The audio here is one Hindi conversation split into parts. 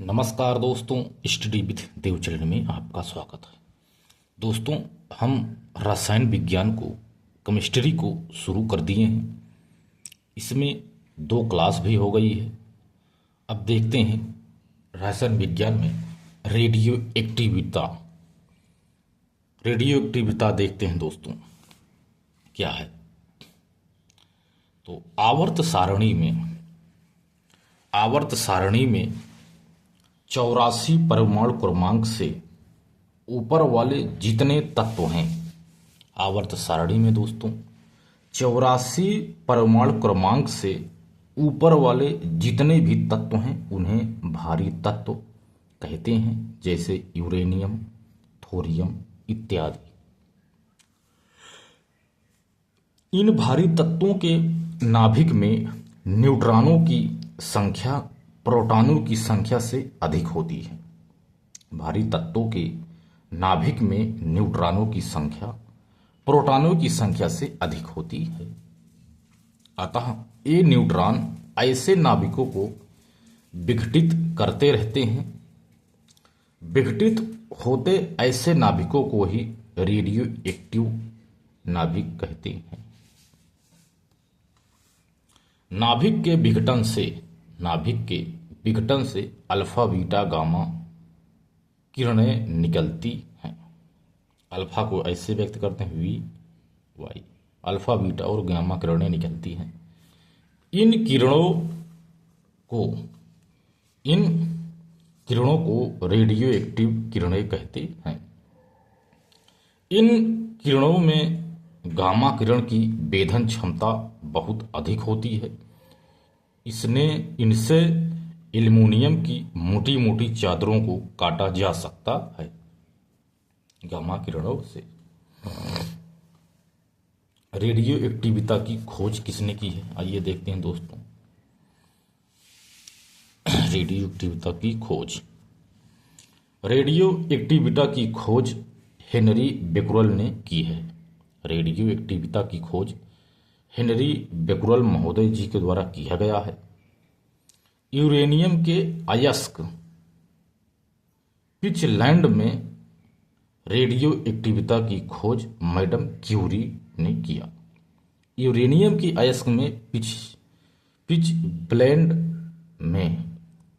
नमस्कार दोस्तों, स्टडी विथ देवचरण में आपका स्वागत है। दोस्तों, हम रसायन विज्ञान को, केमिस्ट्री को शुरू कर दिए हैं। इसमें 2 क्लास भी हो गई है। अब देखते हैं रसायन विज्ञान में रेडियो एक्टिविता। रेडियो एक्टिविता देखते हैं दोस्तों क्या है। तो आवर्त सारणी में 84 परमाणु क्रमांक से ऊपर वाले जितने तत्व हैं, आवर्त सारणी में दोस्तों 84 परमाणु क्रमांक से ऊपर वाले जितने भी तत्व हैं उन्हें भारी तत्व कहते हैं, जैसे यूरेनियम, थोरियम इत्यादि। इन भारी तत्वों के नाभिक में न्यूट्रॉनों की संख्या प्रोटॉनों की संख्या से अधिक होती है। भारी तत्वों के नाभिक में न्यूट्रॉनों की संख्या प्रोटॉनों की संख्या से अधिक होती है। अतः ये न्यूट्रॉन ऐसे नाभिकों को विघटित करते रहते हैं। विघटित होते ऐसे नाभिकों को ही रेडियो एक्टिव नाभिक कहते हैं। नाभिक के विघटन से अल्फा बीटा गामा किरणें निकलती हैं। अल्फा को ऐसे व्यक्त करते हैं वी वाई, अल्फा बीटा और गामा किरणें निकलती हैं। इन किरणों को रेडियो एक्टिव किरणें कहते हैं। इन किरणों में गामा किरण की वेधन क्षमता बहुत अधिक होती है। इनसे एल्युमिनियम की मोटी मोटी चादरों को काटा जा सकता है गामा किरणों से। रेडियो एक्टिविता की खोज किसने की है, आइए देखते हैं दोस्तों। रेडियो एक्टिविता की खोज हेनरी बेक्वेल ने की है। रेडियो एक्टिविता की खोज हेनरी बेक्वेल महोदय जी के द्वारा किया गया है। यूरेनियम के अयस्क पिचलैंड में रेडियो एक्टिविता की खोज मैडम क्यूरी ने किया। यूरेनियम की अयस्क में पिचब्लेंड में,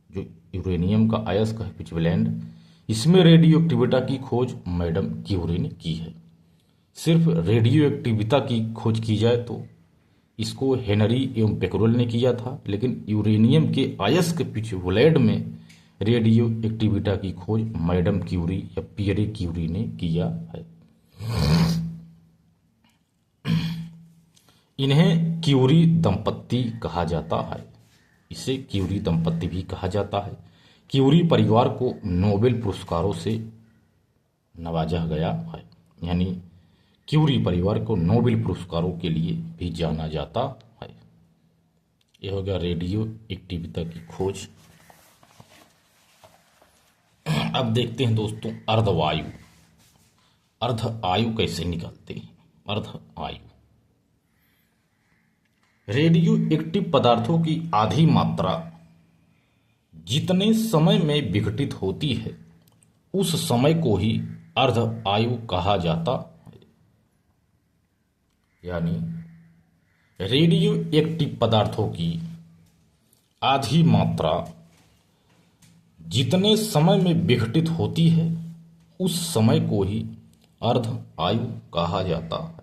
जो यूरेनियम का अयस्क है पिचब्लेंड, इसमें रेडियो एक्टिविटा की खोज मैडम क्यूरी ने की है। सिर्फ रेडियो एक्टिविता की खोज की जाए तो इसको हेनरी एवं बेक्वेल ने किया था, लेकिन यूरेनियम के अयस्क पिचब्लेंड में रेडियो एक्टिविटा की खोज मैडम क्यूरी या पियरे क्यूरी ने किया है। इन्हें क्यूरी दंपत्ति कहा जाता है। इसे क्यूरी दंपत्ति भी कहा जाता है। क्यूरी परिवार को नोबेल पुरस्कारों से नवाजा गया है, यानी क्यूरी परिवार को नोबेल पुरस्कारों के लिए भी जाना जाता है। यह हो गया रेडियो एक्टिविता की खोज। अब देखते हैं दोस्तों अर्धवायु। अर्ध आयु कैसे निकालते हैं। अर्ध आयु रेडियो एक्टिव पदार्थों की आधी मात्रा जितने समय में विघटित होती है उस समय को ही अर्ध आयु कहा जाता है। यानी रेडियो एक्टिव पदार्थों की आधी मात्रा जितने समय में विघटित होती है उस समय को ही अर्ध आयु कहा जाता है।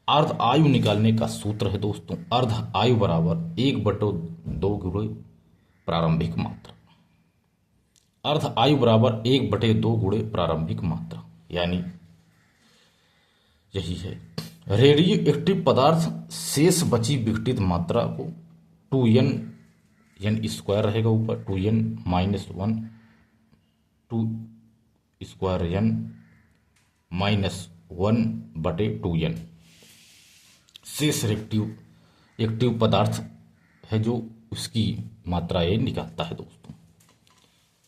अर्ध आयु निकालने का सूत्र है दोस्तों, अर्ध आयु बराबर 1/2 गुणे प्रारंभिक मात्रा। अर्ध आयु बराबर 1/2 गुणे प्रारंभिक मात्रा, यानी यही है। रेडियो एक्टिव पदार्थ शेष बची विघटित मात्रा को 2n स्क्वायर रहेगा ऊपर, 2n -1 2 स्क्वायर n -1/2n शेष एक्टिव पदार्थ है जो उसकी मात्रा ये निकालता है दोस्तों।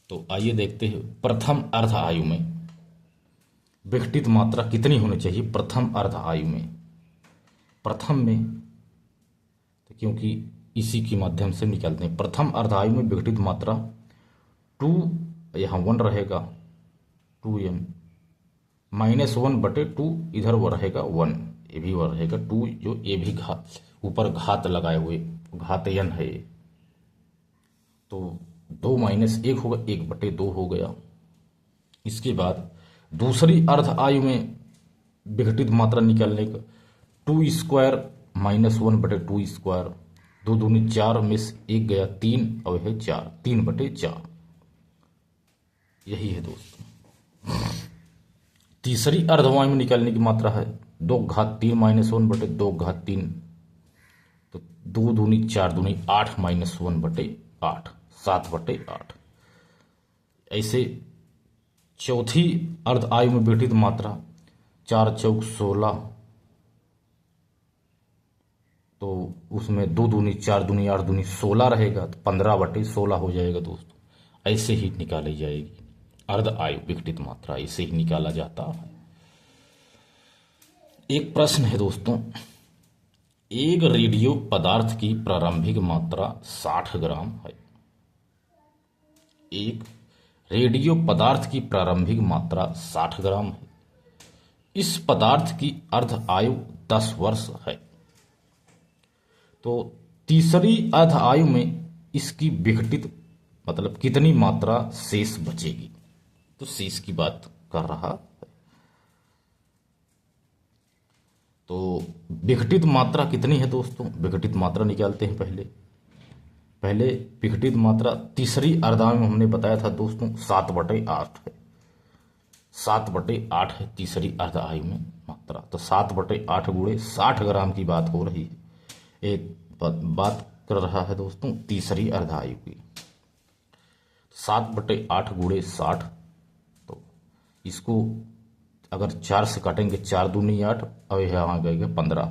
तो आइए देखते हैं प्रथम अर्ध आयु में विघटित मात्रा कितनी होनी चाहिए। प्रथम अर्ध आयु में, प्रथम में तो क्योंकि इसी के माध्यम से निकालते हैं। प्रथम अर्ध आयु में विघटित मात्रा टू, यहाँ 1 रहेगा 2m, -1/2 इधर वो रहेगा 1, ये भी वो रहेगा 2, जो ये भी घात ऊपर घात लगाए हुए घात n है ये, तो 2 - 1 होगा, 1/2 हो गया। इसके बाद दूसरी अर्ध आयु में विघटित मात्रा निकालने का 2² -1/2², 2 दूनी 4 में से 1 गया 3 और है 4, 3/4, यही है दोस्तों। तीसरी अर्धवायु में निकालने की मात्रा है 2⁻³ -1/2⁻3, तो 2 दूनी 4 दूनी 8 -1/8, 7/8। ऐसे चौथी अर्ध आयु में विघटित मात्रा 4 चौक 16, तो उसमें 2 दूनी 4 दूनी 8 दूनी 16 रहेगा, तो 15/16 हो जाएगा दोस्तों। ऐसे ही निकाली जाएगी अर्ध आयु विघटित मात्रा, ऐसे ही निकाला जाता है। एक प्रश्न है दोस्तों, एक रेडियो पदार्थ की प्रारंभिक मात्रा 60 ग्राम है। एक रेडियो पदार्थ की प्रारंभिक मात्रा 60 ग्राम है। इस पदार्थ की अर्ध आयु 10 वर्ष है। तो तीसरी अर्ध आयु में इसकी विघटित मतलब कितनी मात्रा शेष बचेगी, तो शेष की बात कर रहा है। तो विघटित मात्रा कितनी है दोस्तों, विघटित मात्रा निकालते हैं। पहले विघटित मात्रा तीसरी अर्धायु में हमने बताया था दोस्तों 7/8 है, 7/8 है तीसरी अर्ध आयु में मात्रा। तो 7/8 गुणे 60 ग्राम की बात हो रही है। एक बात कर रहा है दोस्तों तीसरी अर्ध आयु की। 7/8 गुणे 60, तो इसको अगर 4 से काटेंगे 4 दूनी 8 और यहाँ गएगा 15,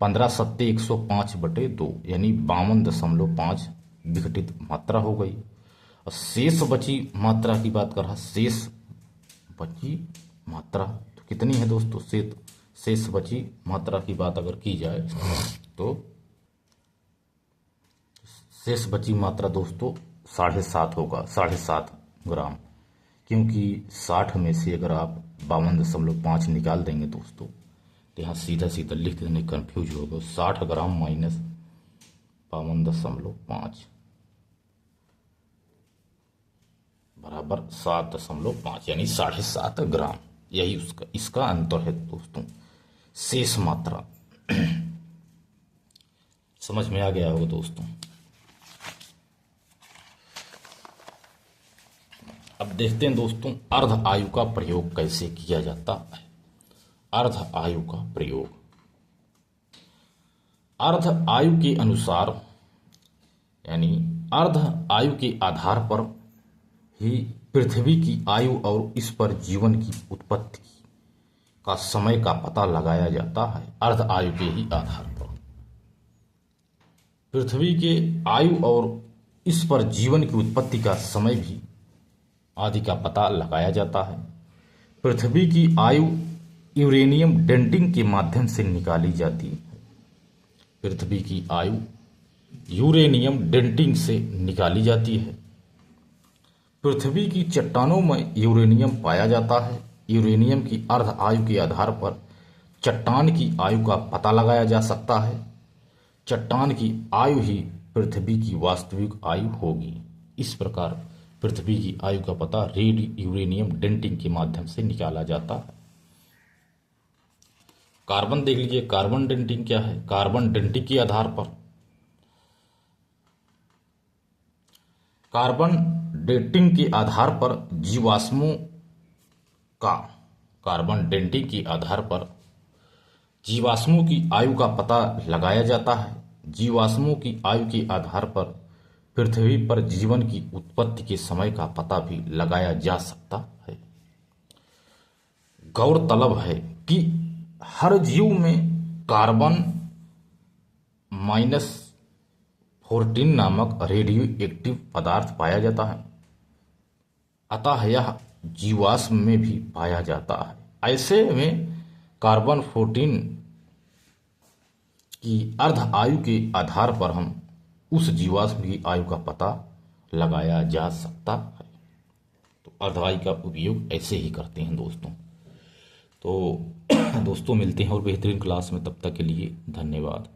15 सत्ते 105/2, यानी 52.5 विघटित मात्रा हो गई। और शेष बची मात्रा की बात कर रहा, शेष बची मात्रा तो कितनी है दोस्तों, शेष बची मात्रा की बात अगर की जाए तो शेष बची मात्रा दोस्तों 7.5 होगा, 7.5 ग्राम, क्योंकि 60 में से अगर आप 52.5 निकाल देंगे दोस्तों, तो यहाँ सीधा सीधा लिख देने कन्फ्यूज होगा। 60 ग्राम माइनस 52.5 बराबर 7.5, यानी 7.5 ग्राम। यही इसका अंतर है दोस्तों, शेष मात्रा। समझ में आ गया होगा दोस्तों। अब देखते हैं दोस्तों अर्ध आयु का प्रयोग कैसे किया जाता है। अर्ध आयु का प्रयोग, अर्ध आयु के अनुसार यानी अर्ध आयु के आधार पर ही पृथ्वी की आयु और इस पर जीवन की उत्पत्ति का समय का पता लगाया जाता है। अर्ध आयु के ही आधार पर पृथ्वी के आयु और इस पर जीवन की उत्पत्ति का समय भी आदि का पता लगाया जाता है। पृथ्वी की आयु यूरेनियम डेटिंग के माध्यम से निकाली जाती है। पृथ्वी की आयु यूरेनियम डेटिंग से निकाली जाती है। पृथ्वी की चट्टानों में यूरेनियम पाया जाता है। यूरेनियम की अर्ध आयु के आधार पर चट्टान की आयु का पता लगाया जा सकता है। चट्टान की आयु ही पृथ्वी की वास्तविक आयु होगी। इस प्रकार पृथ्वी की आयु का पता रेड यूरेनियम डेटिंग के माध्यम से निकाला जाता है। कार्बन देख लीजिए, कार्बन डेटिंग क्या है। कार्बन डेटिंग के आधार पर कार्बन डेटिंग के आधार पर जीवाश्मों का कार्बन डेटिंग के आधार पर जीवाश्मों की आयु का पता लगाया जाता है। जीवाश्मों की आयु के आधार पर पृथ्वी पर जीवन की उत्पत्ति के समय का पता भी लगाया जा सकता है। गौरतलब है कि हर जीव में कार्बन -14 नामक रेडियो एक्टिव पदार्थ पाया जाता है, अतः यह जीवाश्म में भी पाया जाता है। ऐसे में कार्बन 14 की अर्ध आयु के आधार पर हम उस जीवाश्म की आयु का पता लगाया जा सकता है। दवाई का उपयोग ऐसे ही करते हैं दोस्तों। तो दोस्तों मिलते हैं और बेहतरीन क्लास में, तब तक के लिए धन्यवाद।